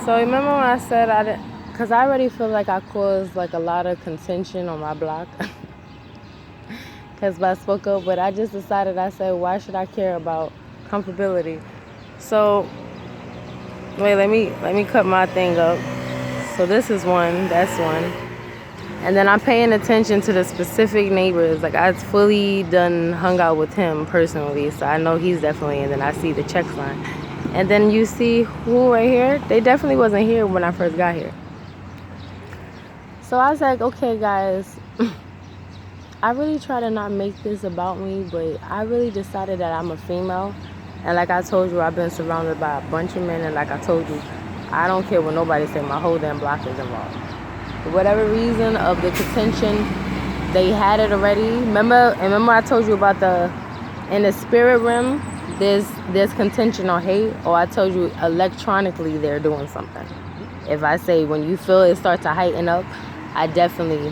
So remember when I said I didn't, because I already feel like I caused like a lot of contention on my block. Because I spoke up, but I just decided, I said, why should I care about comfortability? So wait, let me cut my thing up. So this is one, that's one. And then I'm paying attention to the specific neighbors. Like I fully done hung out with him personally, so I know he's definitely, and then I see the check line. And then you see who right here? They definitely wasn't here when I first got here. So I was like, okay guys, I really try to not make this about me, but I really decided that I'm a female. And like I told you, I've been surrounded by a bunch of men, and like I told you, I don't care what nobody say, my whole damn block is involved. For whatever reason of the contention, they had it already. Remember I told you about in the spirit realm, there's contention or hate, or I told you electronically they're doing something. If I say when you feel it start to heighten up, I definitely,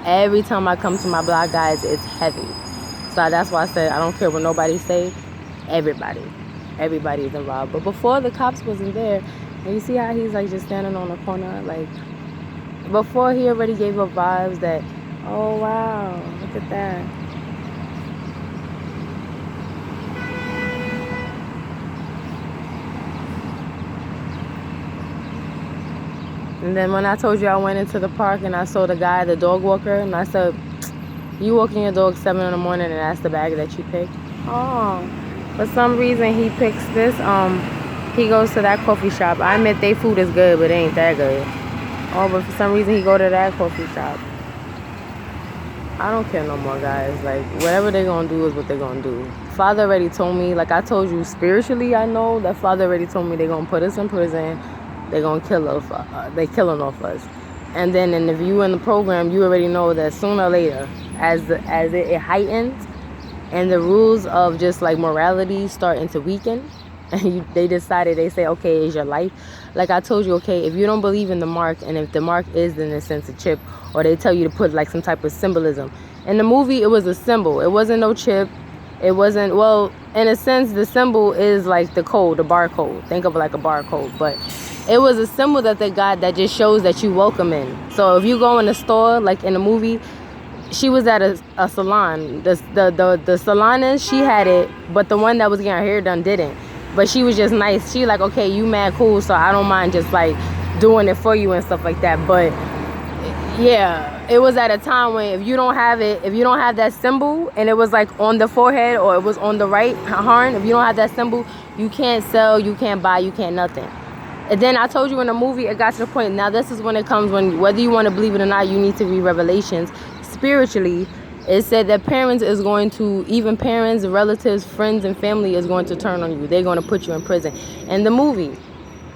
every time I come to my block, guys, it's heavy. So that's why I said I don't care what nobody say, everybody is involved. But before, the cops wasn't there, and you see how he's like just standing on the corner, like before he already gave up vibes that, oh wow, look at that. And then when I told you I went into the park and I saw the guy, the dog walker, and I said, you walking your dog 7 in the morning and that's the bag that you picked? Oh, for some reason he picks this, he goes to that coffee shop. I admit they food is good, but it ain't that good. Oh, but for some reason he go to that coffee shop. I don't care no more, guys. Like, whatever they gonna do is what they gonna do. Father already told me, like I told you, spiritually I know that Father already told me they gonna put us in prison. They gonna kill us. They killing off us. And then if you in the program, you already know that sooner or later, as it heightens, and the rules of just like morality starting to weaken, and they decided, they say, okay, it's your life. Like I told you, okay, if you don't believe in the mark, and if the mark is in a sense a chip, or they tell you to put like some type of symbolism. In the movie, it was a symbol. It wasn't no chip. It wasn't, well, in a sense, the symbol is like the code, the barcode. Think of it like a barcode, but it was a symbol that they got that just shows that you welcome in. So if you go in the store, like in the movie, she was at a salon. The salonist, she had it, but the one that was getting her hair done didn't. But she was just nice. She like, okay, you mad cool, so I don't mind just like doing it for you and stuff like that. But yeah, it was at a time when if you don't have it, if you don't have that symbol, and it was like on the forehead or it was on the right horn, if you don't have that symbol, you can't sell, you can't buy, you can't nothing. And then I told you in the movie, it got to the point, now this is when it comes, when whether you want to believe it or not, you need to read Revelations. Spiritually, it said that parents is going to, even parents, relatives, friends, and family is going to turn on you. They're going to put you in prison. In the movie,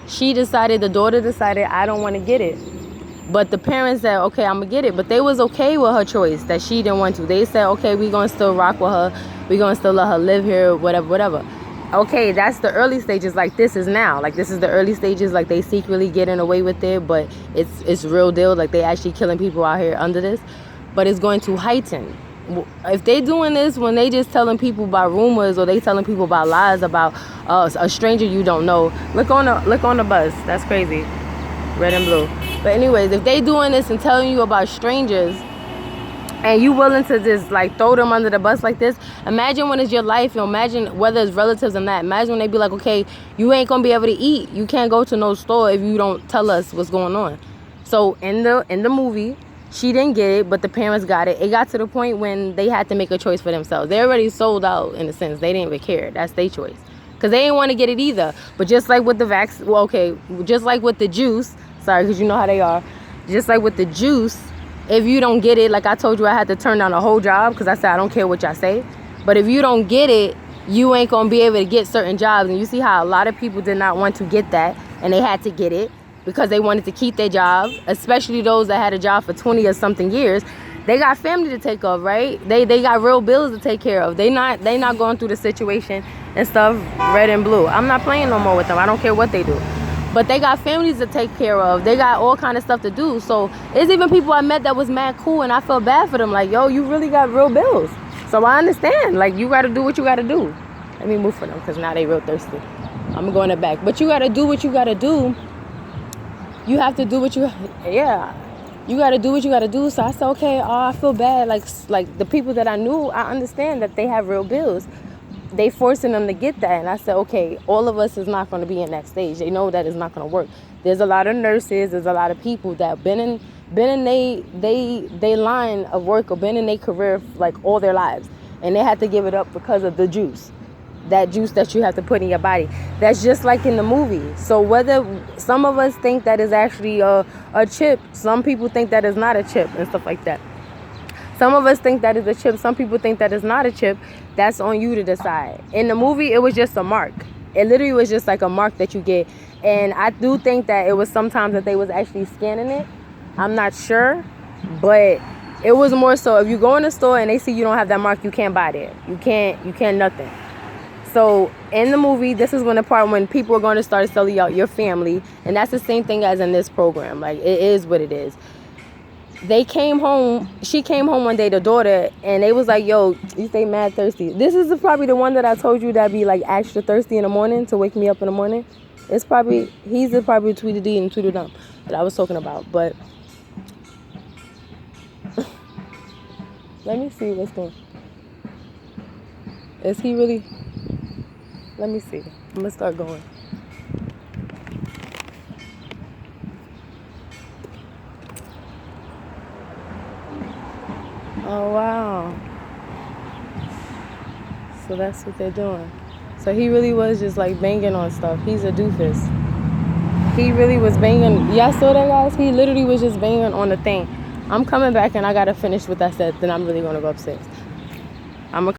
the daughter decided, I don't want to get it. But the parents said, okay, I'm going to get it. But they was okay with her choice that she didn't want to. They said, okay, we're going to still rock with her. We're going to still let her live here, whatever. Okay, that's the early stages. Like this is now. Like this is the early stages. Like they secretly getting away with it, but it's real deal. Like they actually killing people out here under this. But it's going to heighten. If they doing this when they just telling people about rumors, or they telling people about lies about a stranger you don't know, look on the bus. That's crazy. Red and blue. But anyways, if they doing this and telling you about strangers, and you willing to just like throw them under the bus like this, imagine when it's your life. Imagine whether it's relatives or not. Imagine when they be like, okay, you ain't gonna be able to eat, you can't go to no store if you don't tell us what's going on. So in the movie, she didn't get it, but the parents got it. It got to the point when they had to make a choice for themselves. They already sold out in a sense. They didn't even care. That's their choice, because they didn't want to get it either. But just like with the vaccine, well, okay, just like with the juice, sorry, because you know how they are, just like with the juice, if you don't get it, like I told you, I had to turn down the whole job because I said I don't care what y'all say. But if you don't get it, you ain't gonna be able to get certain jobs. And you see how a lot of people did not want to get that, and they had to get it because they wanted to keep their job, especially those that had a job for 20 or something years. They got family to take of, right? They got real bills to take care of. They not going through the situation and stuff red and blue. I'm not playing no more with them. I don't care what they do. But they got families to take care of. They got all kind of stuff to do. So there's even people I met that was mad cool, and I felt bad for them. Like, yo, you really got real bills. So I understand. Like, you got to do what you got to do. Let me move for them because now they real thirsty. I'm going to back. But you got to do what you got to do you have to do what you, yeah. You got to do what you got to do. So I said, okay, I feel bad. Like the people that I knew, I understand that they have real bills. They forcing them to get that. And I said, okay, all of us is not going to be in that stage. They know that it's not going to work. There's a lot of nurses. There's a lot of people that been in they line of work or been in their career like all their lives. And they had to give it up because of the juice. That juice that you have to put in your body. That's just like in the movie. So whether some of us think that is actually a chip, some people think that is not a chip and stuff like that. Some of us think that is a chip, some people think that is not a chip. That's on you to decide. In the movie, it was just a mark. It literally was just like a mark that you get. And I do think that it was sometimes that they was actually scanning it. I'm not sure, but it was more so if you go in the store and they see you don't have that mark, you can't buy there. You can't nothing. So in the movie, this is when the part when people are going to start selling out your family. And that's the same thing as in this program. Like, it is what it is. They came home. She came home one day, the daughter, and they was like, yo, you stay mad thirsty. This is probably the one that I told you that be like extra thirsty in the morning to wake me up in the morning. It's probably, he's probably Tweedledee and Tweedledum that I was talking about. But let me see what's going on. Is he really... Let me see. I'm going to start going. Oh, wow. So that's what they're doing. So he really was just like banging on stuff. He's a doofus. He really was banging. Y'all saw that, guys? He literally was just banging on the thing. I'm coming back and I got to finish what I said. Then I'm really going to go upstairs. I'm